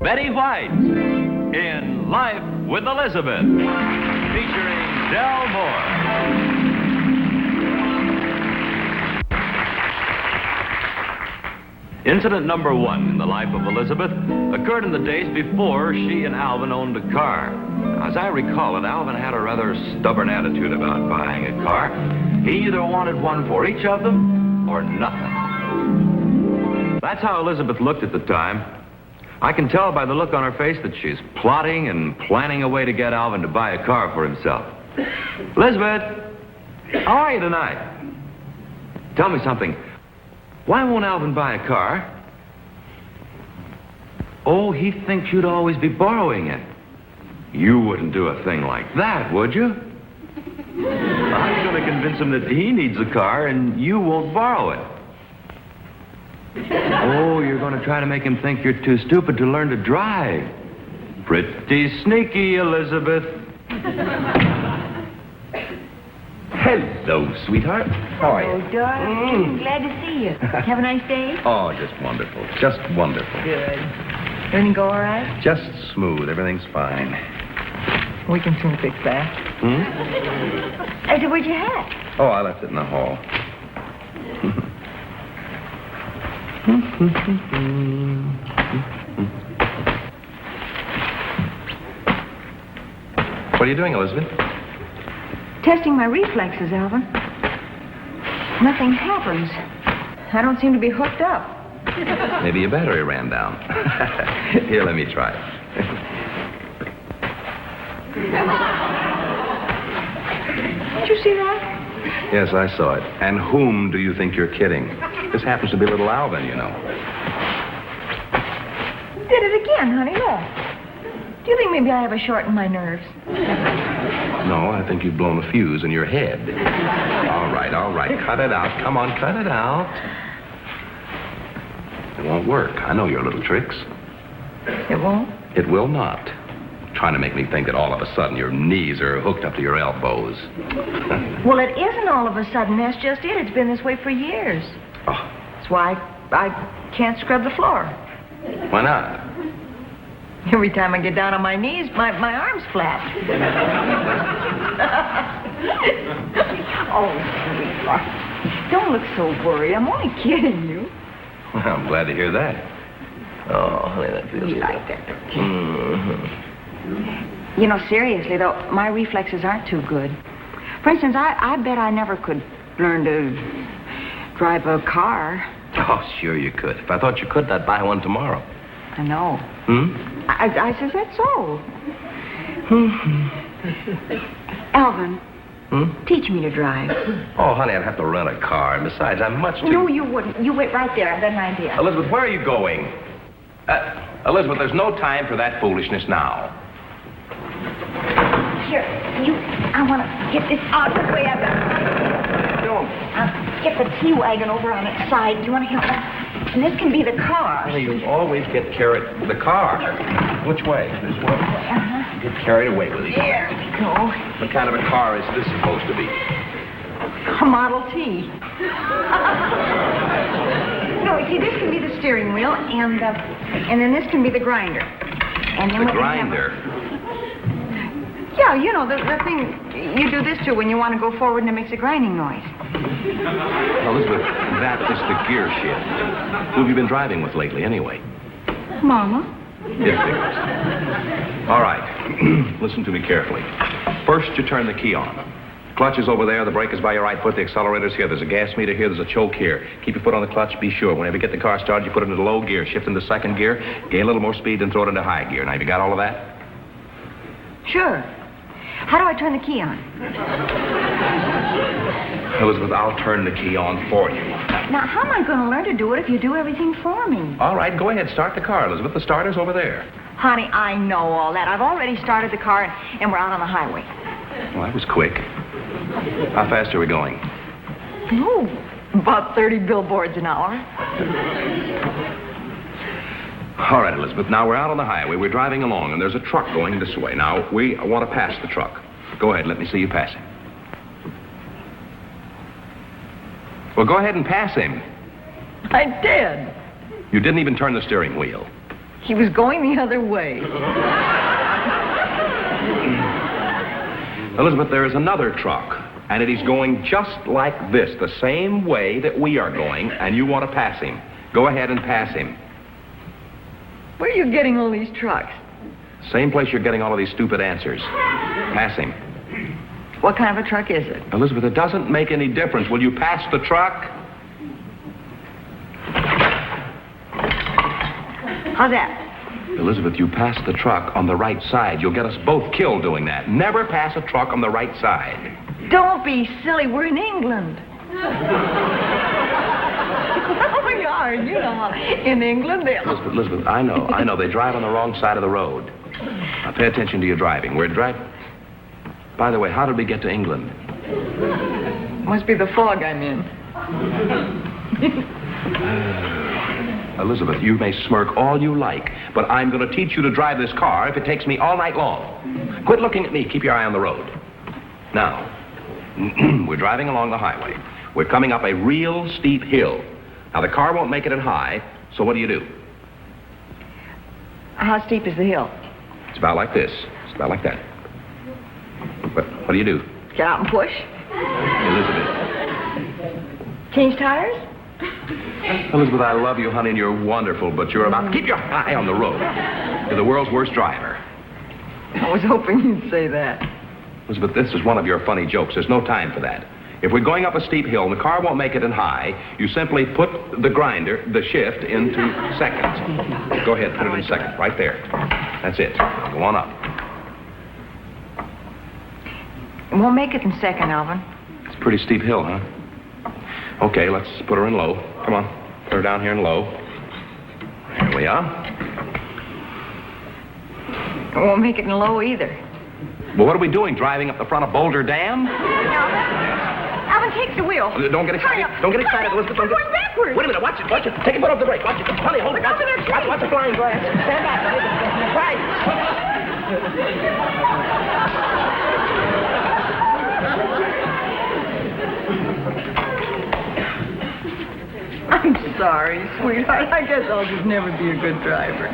Betty White in Life with Elizabeth, featuring Del Moore. Incident number 1 in the life of Elizabeth occurred in the days before she and Alvin owned a car. As I recall it, Alvin had a rather stubborn attitude about buying a car. He either wanted one for each of them or nothing. That's how Elizabeth looked at the time. I can tell by the look on her face that she's plotting and planning a way to get Alvin to buy a car for himself. Elizabeth, how are you tonight? Tell me something. Why won't Alvin buy a car? Oh, he thinks you'd always be borrowing it. You wouldn't do a thing like that, would you? I'm going to convince him that he needs a car and you won't borrow it. Oh, you're going to try to make him think you're too stupid to learn to drive. Pretty sneaky, Elizabeth. Hello, sweetheart. How are you? Oh, darling. Glad to see you. Have a nice day? Oh, just wonderful. Just wonderful. Good. Everything go all right? Just smooth. Everything's fine. We can soon fix that. Where'd your hat? Oh, I left it in the hall. What are you doing, Elizabeth? Testing my reflexes, Alvin. Nothing happens. I don't seem to be hooked up. Maybe your battery ran down. Here, let me try it. Did you see that? Yes, I saw it. And whom do you think you're kidding? This happens to be little Alvin, you know. Did it again, honey. Look. Do you think maybe I have a short in my nerves? No, I think you've blown a fuse in your head. All right. Cut it out. Come on, cut it out. It won't work. I know your little tricks. It won't? It will not. Trying to make me think that all of a sudden your knees are hooked up to your elbows. Well, it isn't all of a sudden. That's just it. It's been this way for years. Oh. That's why I can't scrub the floor. Why not? Every time I get down on my knees, my arms flap. Oh, sweetheart. Don't look so worried. I'm only kidding you. Well, I'm glad to hear that. Oh, honey, that feels You good. like that? Mm-hmm. You know, seriously, though, my reflexes aren't too good. For instance, I bet I never could learn to drive a car. Oh, sure you could. If I thought you could, I'd buy one tomorrow. I know. I says that's so. Alvin, teach me to drive. Oh, honey, I'd have to rent a car. And besides, I'm much too... No, you wouldn't. You wait right there. I've got an idea. Elizabeth, where are you going? Elizabeth, there's no time for that foolishness now. Here, I want to get this out of the way. I've got... Don't. Get the T-wagon over on its side. Do you want to help me? And this can be the car. Honey, you always get carried... The car? Which way? This way? You get carried away with these. There we go. What kind of a car is this supposed to be? A Model T. No, you see, this can be the steering wheel, and then this can be the grinder. And then The grinder? Yeah, you know, the thing you do this to when you want to go forward and it makes a grinding noise. Elizabeth, that is the gear shift. Who have you been driving with lately, anyway? Mama. It figures. All right. Listen to me carefully. First, you turn the key on. Clutch is over there. The brake is by your right foot. The accelerator's here. There's a gas meter here. There's a choke here. Keep your foot on the clutch. Be sure. Whenever you get the car started, you put it into low gear. Shift into second gear. Gain a little more speed, then throw it into high gear. Now, have you got all of that? Sure. How do I turn the key on? Elizabeth, I'll turn the key on for you. Now, how am I going to learn to do it if you do everything for me? All right, go ahead. Start the car, Elizabeth. The starter's over there. Honey, I know all that. I've already started the car, and we're out on the highway. Well, that was quick. How fast are we going? Oh, about 30 billboards an hour. All right, Elizabeth. Now, we're out on the highway. We're driving along, and there's a truck going this way. Now, we want to pass the truck. Go ahead. Let me see you pass it. Well, go ahead and pass him. I did. You didn't even turn the steering wheel. He was going the other way. Elizabeth, there is another truck, and it is going just like this, the same way that we are going, and you want to pass him. Go ahead and pass him. Where are you getting all these trucks? Same place you're getting all of these stupid answers. Pass him. What kind of a truck is it? Elizabeth, it doesn't make any difference. Will you pass the truck? How's that? Elizabeth, you pass the truck on the right side. You'll get us both killed doing that. Never pass a truck on the right side. Don't be silly. We're in England. Oh, my God. You know, in England, they... Elizabeth, I know. They drive on the wrong side of the road. Now, pay attention to your driving. We're driving... By the way, how did we get to England? Must be the fog I'm in. Elizabeth, you may smirk all you like, but I'm going to teach you to drive this car if it takes me all night long. Quit looking at me. Keep your eye on the road. Now, we're driving along the highway. We're coming up a real steep hill. Now, the car won't make it in high, so what do? How steep is the hill? It's about like this. It's about like that. What do you do? Get out and push. Elizabeth. Change tires? Elizabeth, I love you, honey, and you're wonderful, but you're about... Keep your eye on the road. You're the world's worst driver. I was hoping you'd say that. Elizabeth, this is one of your funny jokes. There's no time for that. If we're going up a steep hill and the car won't make it in high, you simply put the shift into second. Go ahead, put it in second, right there. That's it. Go on up. It won't make it in second, Alvin. It's a pretty steep hill, huh? Okay, let's put her in low. Come on. Put her down here in low. There we are. It won't make it in low either. Well, what are we doing? Driving up the front of Boulder Dam? Alvin, take the wheel. Don't get excited. Don't get excited, Elizabeth. We're going backwards. Wait a minute. Watch it. Take your foot off the brake. Watch it. Honey, hold it. Watch the flying glass. Stand back. Right. I'm sorry, sweetheart. I guess I'll just never be a good driver.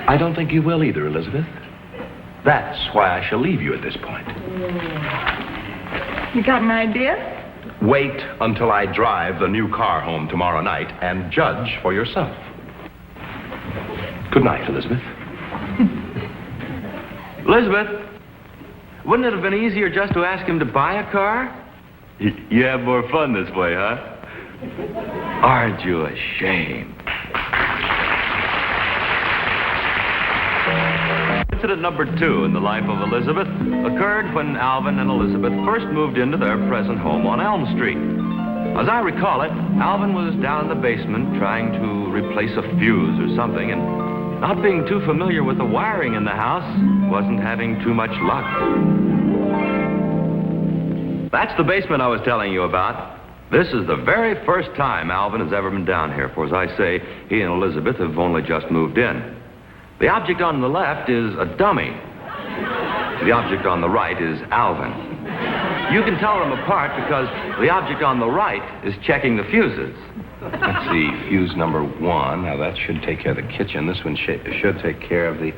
I don't think you will either, Elizabeth. That's why I shall leave you at this point. You got an idea? Wait until I drive the new car home tomorrow night and judge for yourself. Good night, Elizabeth. Elizabeth, wouldn't it have been easier just to ask him to buy a car? You have more fun this way, huh? Aren't you ashamed? Incident number 2 in the life of Elizabeth occurred when Alvin and Elizabeth first moved into their present home on Elm Street. As I recall it, Alvin was down in the basement trying to replace a fuse or something, and not being too familiar with the wiring in the house, wasn't having too much luck. That's the basement I was telling you about. This is the very first time Alvin has ever been down here, for as I say, he and Elizabeth have only just moved in. The object on the left is a dummy. The object on the right is Alvin. You can tell them apart because the object on the right is checking the fuses. Let's see, fuse number 1. Now, that should take care of the kitchen. This one should take care of the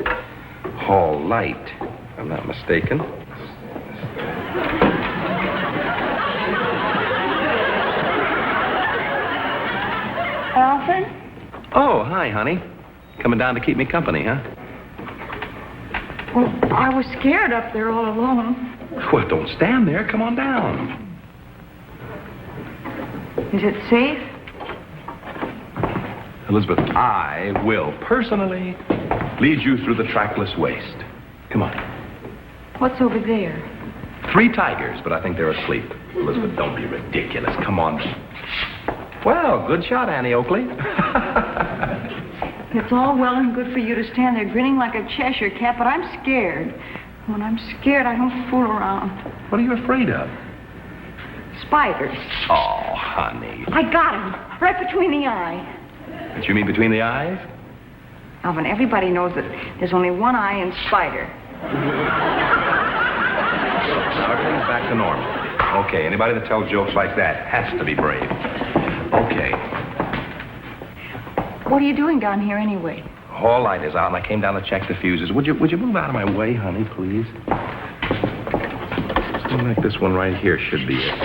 hall light, if I'm not mistaken. Alvin? Oh, hi, honey. Coming down to keep me company, huh? Well, I was scared up there all alone. Well, don't stand there. Come on down. Is it safe? Elizabeth, I will personally lead you through the trackless waste. Come on. What's over there? 3 tigers, but I think they're asleep. Elizabeth, don't be ridiculous. Come on. Well, good shot, Annie Oakley. It's all well and good for you to stand there grinning like a Cheshire cat, but I'm scared. When I'm scared, I don't fool around. What are you afraid of? Spiders. Oh, honey. I got them, right between the eye. What you mean between the eyes? Alvin, everybody knows that there's only one eye in spider. Now everything's back to normal. Okay, anybody that tells jokes like that has to be brave. Okay. What are you doing down here anyway? The hall light is out, and I came down to check the fuses. Would you move out of my way, honey, please? Something like this one right here should be it.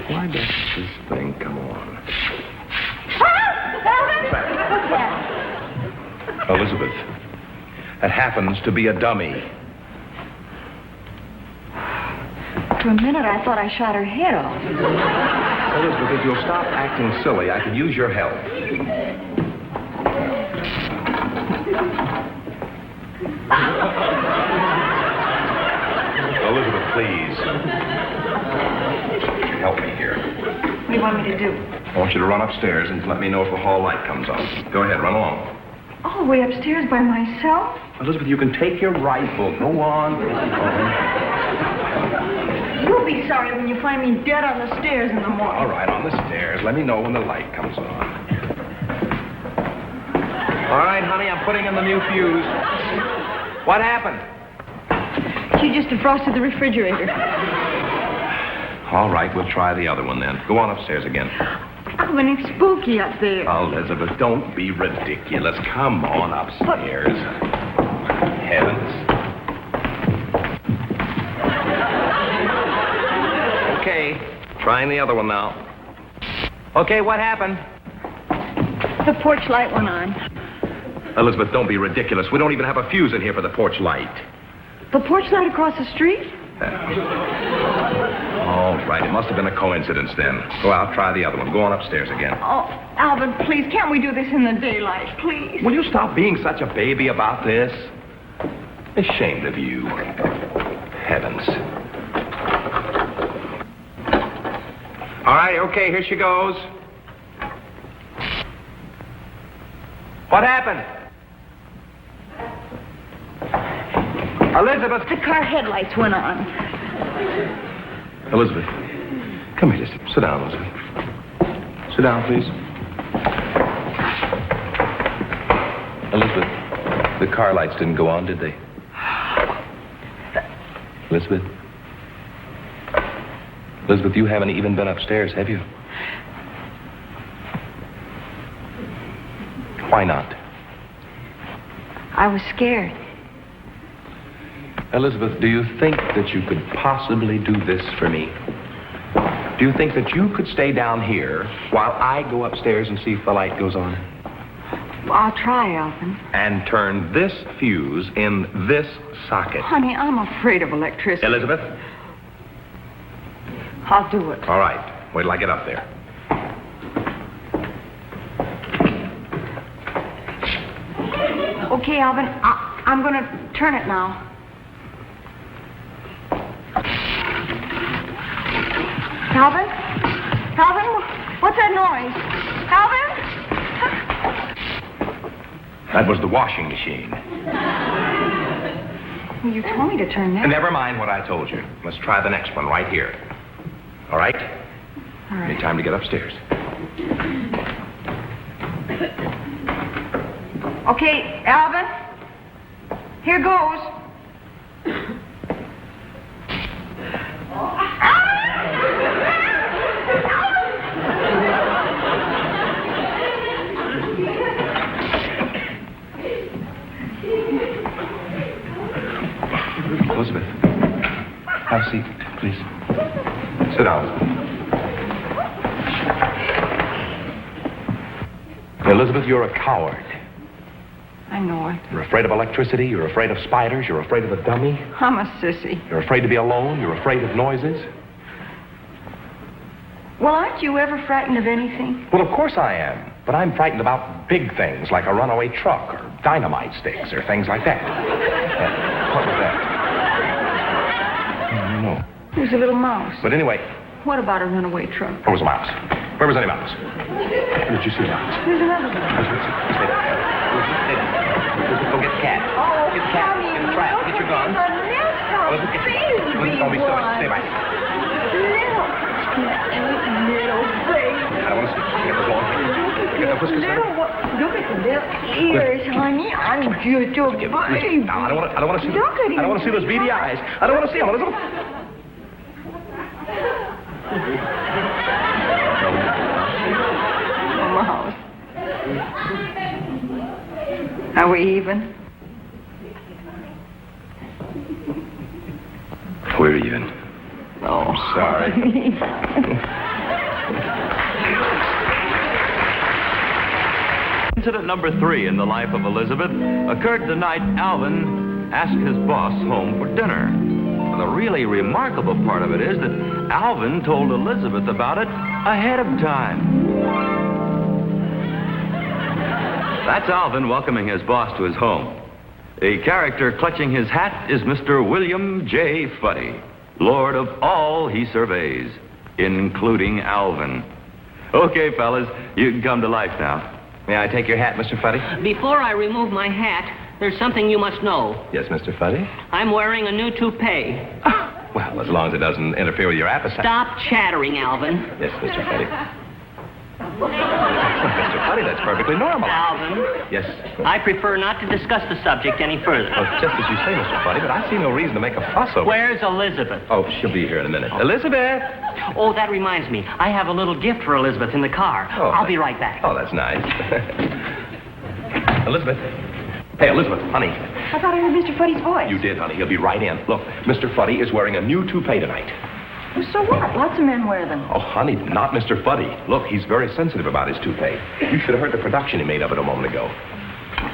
Why does this thing come on? Elizabeth, that happens to be a dummy. For a minute, I thought I shot her head off. Elizabeth, if you'll stop acting silly, I could use your help. Elizabeth, please. Help me here. What do you want me to do? I want you to run upstairs and let me know if the hall light comes on. Go ahead, run along. All the way upstairs by myself? Elizabeth, you can take your rifle. Go on. You'll be sorry when you find me dead on the stairs in the morning. All right, on the stairs. Let me know when the light comes on. All right, honey, I'm putting in the new fuse. What happened? She just defrosted the refrigerator. All right, we'll try the other one then. Go on upstairs again. Alvin, it's spooky up there. Elizabeth, don't be ridiculous. Come on upstairs. Heavens. Okay, trying the other one now. Okay, what happened? The porch light went on. Elizabeth, don't be ridiculous. We don't even have a fuse in here for the porch light. The porch light across the street? All right, it must have been a coincidence then. Go out, try the other one. Go on upstairs again. Oh, Alvin, please, can't we do this in the daylight, please? Will you stop being such a baby about this? Ashamed of you. Heavens. All right, okay, here she goes. What happened? Elizabeth. The car headlights went on. Elizabeth, come here, sit down, Elizabeth. Sit down, please. Elizabeth, the car lights didn't go on, did they? Elizabeth? Elizabeth, you haven't even been upstairs, have you? Why not? I was scared. Elizabeth, do you think that you could possibly do this for me? Do you think that you could stay down here while I go upstairs and see if the light goes on? Well, I'll try, Alvin. And turn this fuse in this socket. Honey, I'm afraid of electricity. Elizabeth? I'll do it. All right. Wait till I get up there. Okay, Alvin, I'm going to turn it now. Alvin? Alvin? What's that noise? Alvin? That was the washing machine. Well, you told me to turn that. Never mind what I told you. Let's try the next one right here. All right? All right. Need time to get upstairs. Okay, Alvin. Here goes. Elizabeth, have a seat, please. Sit down. Elizabeth, you're a coward. I know it. You're afraid of electricity. You're afraid of spiders. You're afraid of a dummy. I'm a sissy. You're afraid to be alone. You're afraid of noises. Well, aren't you ever frightened of anything? Well, of course I am. But I'm frightened about big things like a runaway truck or dynamite sticks or things like that. What was that? No. It was a little mouse. But anyway, What about a runaway truck? where was a mouse? Where was any mouse? Where did you see a mouse? There's another one. Stay there. Go get the cat. Oh, Get the cat. honey, Get the trap. Get your gun. look at the Elizabeth, get your gun. Elizabeth, don't be silly. Stay back. Little baby. I don't want to see. Get the ball. Get the whiskers? Look at the little ears, honey. I'm just a baby. Now, I don't want to see. Look at him. I don't want to see those beady eyes. I don't want to see them, Elizabeth. Mouse. Are we even? We're even. Oh, sorry. Incident number 3 in the life of Elizabeth occurred the night Alvin asked his boss home for dinner. The really remarkable part of it is that Alvin told Elizabeth about it ahead of time. That's Alvin welcoming his boss to his home. The character clutching his hat is Mr. William J. Fuddy, lord of all he surveys, including Alvin. Okay, fellas, you can come to life now. May I take your hat, Mr. Fuddy? Before I remove my hat, there's something you must know. Yes, Mr. Fuddy? I'm wearing a new toupee. Well, as long as it doesn't interfere with your appetite. Stop chattering, Alvin. Yes, Mr. Fuddy. Mr. Fuddy, that's perfectly normal. Alvin. Yes. I prefer not to discuss the subject any further. Oh, just as you say, Mr. Fuddy, but I see no reason to make a fuss over it. Where's Elizabeth? Oh, she'll be here in a minute. Elizabeth! Oh, that reminds me. I have a little gift for Elizabeth in the car. Oh, I'll be right back. Oh, that's nice. Elizabeth. Hey, Elizabeth, honey. I thought I heard Mr. Fuddy's voice. You did, honey. He'll be right in. Look, Mr. Fuddy is wearing a new toupee tonight. Well, so what? Lots of men wear them. Oh, honey, not Mr. Fuddy. Look, he's very sensitive about his toupee. You should have heard the production he made of it a moment ago.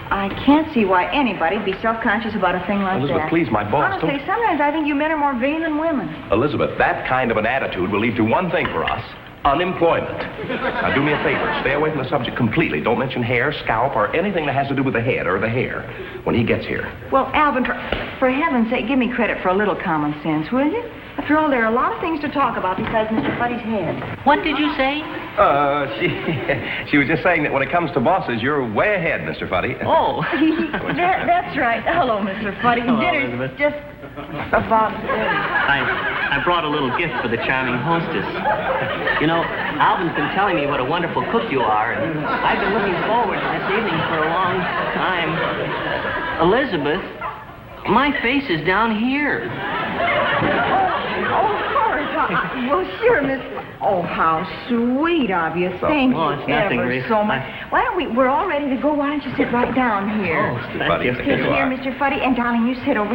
I can't see why anybody'd be self-conscious about a thing like Elizabeth, that. please, my boss, Honestly, sometimes I think you men are more vain than women. Elizabeth, that kind of an attitude will lead to one thing for us. Unemployment. Now, do me a favor. Stay away from the subject completely. Don't mention hair, scalp, or anything that has to do with the head or the hair when he gets here. Well, Alvin, for heaven's sake, give me credit for a little common sense, will you? After all, there are a lot of things to talk about besides Mr. Fuddy's head. What did you say? She was just saying that when it comes to bosses, you're way ahead, Mr. Fuddy. Oh. That's right. Hello, Mr. Fuddy. Hello, Dinner's Elizabeth. just about ready. I brought a little gift for the charming hostess. You know, Alvin's been telling me what a wonderful cook you are, and I've been looking forward to this evening for a long time. Elizabeth, my face is down here. Oh, of course. Well, sure, Miss. Oh, how sweet of you. Thank Oh, you it's nothing, ever Reese. so much. Why don't we're all ready to go. Why don't you sit right down here? Oh, Mr. thank Fuddy, you. here you Here, are. Mr. Fuddy. And, darling, you sit over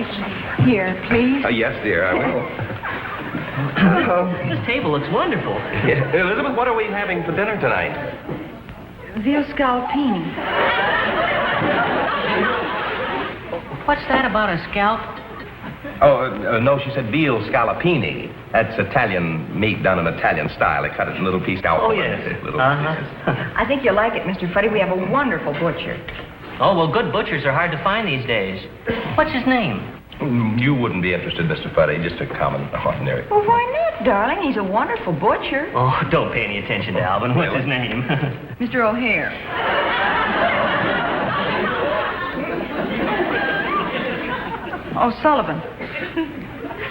here, please. Yes, dear, I will. This table looks wonderful. Elizabeth, what are we having for dinner tonight? Veal scallopini. What's that about a scalp? Oh, no, she said veal scallopini. That's Italian meat done in Italian style. They cut it in little pieces. Oh, yes. Little Uh-huh. I think you'll like it, Mr. Fuddy. We have a wonderful butcher. Oh, well, good butchers are hard to find these days. What's his name? pieces. You wouldn't be interested, Mr. Fuddy. Just a common, ordinary. Well, why not, darling? He's a wonderful butcher. Oh, don't pay any attention to Alvin. What's his name? Mr. O'Hare. O'Sullivan.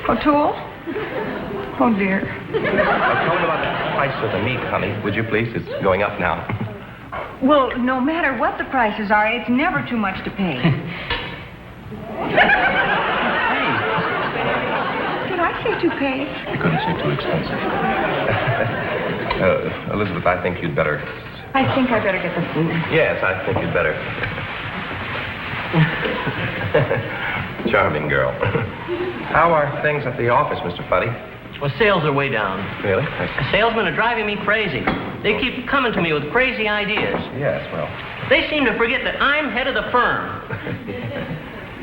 O'Toole? Oh, dear. Tell him about the price of the meat, honey, would you please? It's going up now. Well, no matter what the prices are, it's never too much to pay. Did I say to pay? You couldn't say too expensive. Elizabeth, I think you'd better... I think I better get the food. Yes, I think you'd better. Charming girl. How are things at the office, Mr. Fuddy? Well, sales are way down. Really? The salesmen are driving me crazy. They keep coming to me with crazy ideas. Yes, well... They seem to forget that I'm head of the firm.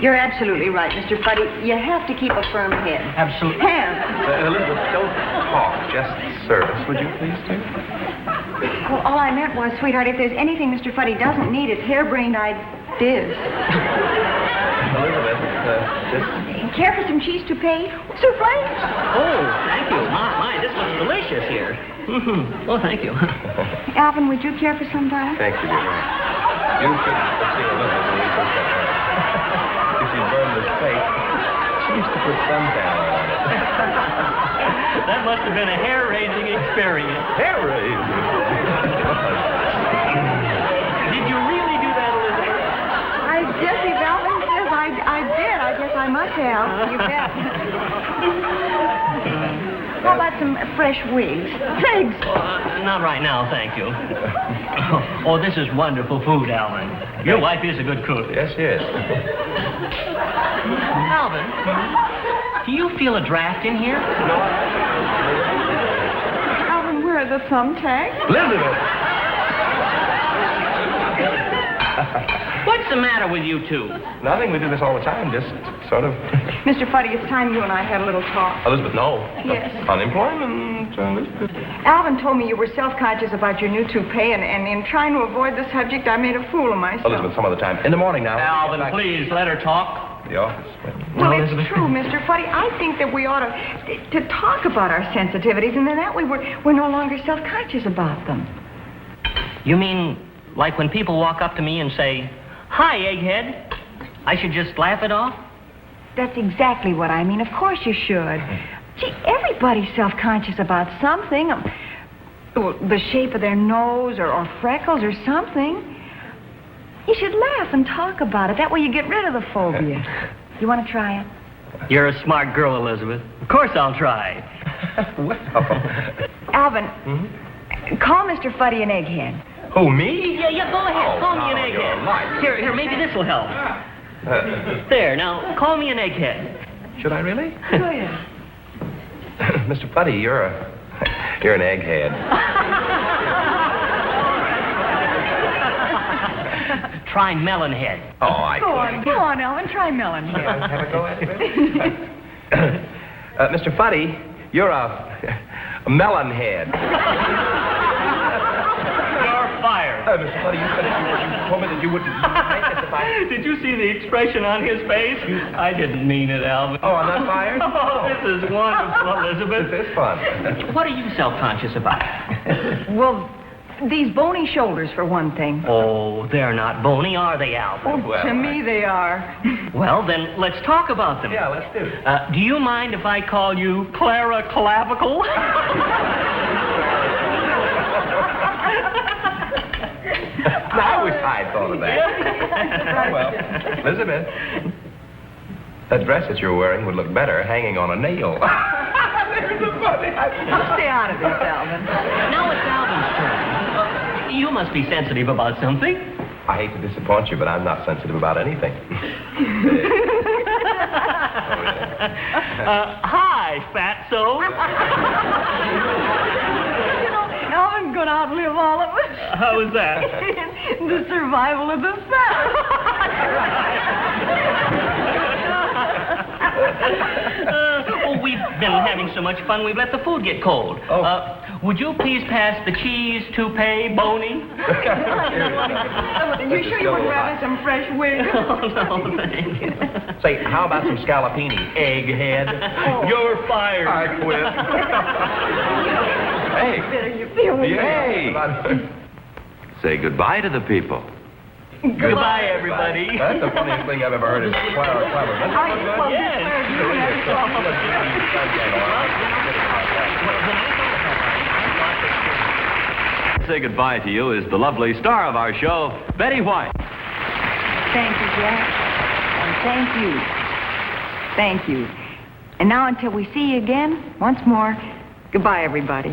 You're absolutely right, Mr. Fuddy. You have to keep a firm head. Absolutely. Hands. Elizabeth, don't talk. Just service, would you please, dear? Well, all I meant was, sweetheart, if there's anything Mr. Fuddy doesn't need, it's harebrained ideas. Elizabeth, just... Care for some cheese toupee? Souffle? Oh, thank you. My, this looks delicious here. Oh, thank you. Alvin, would you care for some, darling? Thank you, dear. You should see Elizabeth when we first got married. If she burned this plate, she used to put suntan on it. That must have been a hair-raising experience. Hair-raising? Did you really do that, Elizabeth? I guess if Alvin says I did, I guess I must have. You bet. How about some fresh wigs? Figs! Not right now, thank you. Oh, this is wonderful food, Alvin. Your wife is a good cook. Yes, she is. Alvin, do you feel a draft in here? Alvin, where are the thumbtacks? Elizabeth! What's the matter with you two? Nothing. We do this all the time. Just sort of... Mr. Fuddy, it's time you and I had a little talk. Elizabeth, no. Yes. Unemployment. Alvin told me you were self-conscious about your new toupee, and in trying to avoid the subject, I made a fool of myself. Elizabeth, some other time. In the morning now. Alvin, please, let her talk. The office. Well, No, it's Elizabeth. true, Mr. Fuddy. I think that we ought to talk about our sensitivities, and then that way we're no longer self-conscious about them. You mean like when people walk up to me and say, "Hi, egghead," I should just laugh it off? That's exactly what I mean. Of course you should. Gee, everybody's self-conscious about something. The shape of their nose or freckles or something. You should laugh and talk about it. That way you get rid of the phobia. You want to try it? You're a smart girl, Elizabeth. Of course I'll try. Well. Alvin, call Mr. Fuddy an egghead. Who, me? Yeah, go ahead. Oh, Call me no, an you're egghead. lying. Here, maybe this will help. There, now, call me an egghead. Should I really? Go ahead. Mr. Putty, you're an egghead. Try melon head. Oh, I Go on, Alvin. Try melon here. Have a go at it? Mr. Fuddy, you're a melon head. You're fired. Mr. Fuddy, you told me that you wouldn't make this if I... Did you see the expression on his face? I didn't mean it, Alvin. Oh, I'm not fired? Oh, this is wonderful, Elizabeth. This is fun. What are you self-conscious about? Well, these bony shoulders, for one thing. Oh, they're not bony, are they, Alvin? Well, To me, they are. Well, then, let's talk about them. Yeah, let's do it. Do you mind if I call you Clara Clavicle? I wish I'd thought of that. Oh, well, Elizabeth, that dress that you're wearing would look better hanging on a nail. There's a funny. Stay out of this, Alvin. Now it's Alvin's turn. You must be sensitive about something. I hate to disappoint you, but I'm not sensitive about anything. Hi, fatso. Alvin's going to outlive all of us. How is that? The survival of the fat. We've been having so much fun, we've let the food get cold. Oh. Would you please pass the cheese toupee, Boney? You sure you wouldn't rather some fresh wigs? Oh, no, thank you. Say, how about some scallopini, egghead? You're fired. I quit. Better you feel me. Hey! Say goodbye to the people. Goodbye, everybody. That's the funniest thing I've ever heard is Clara Clever. Say goodbye to you is the lovely star of our show, Betty White. Thank you, Jack. And thank you. Thank you. And now until we see you again, once more, goodbye, everybody.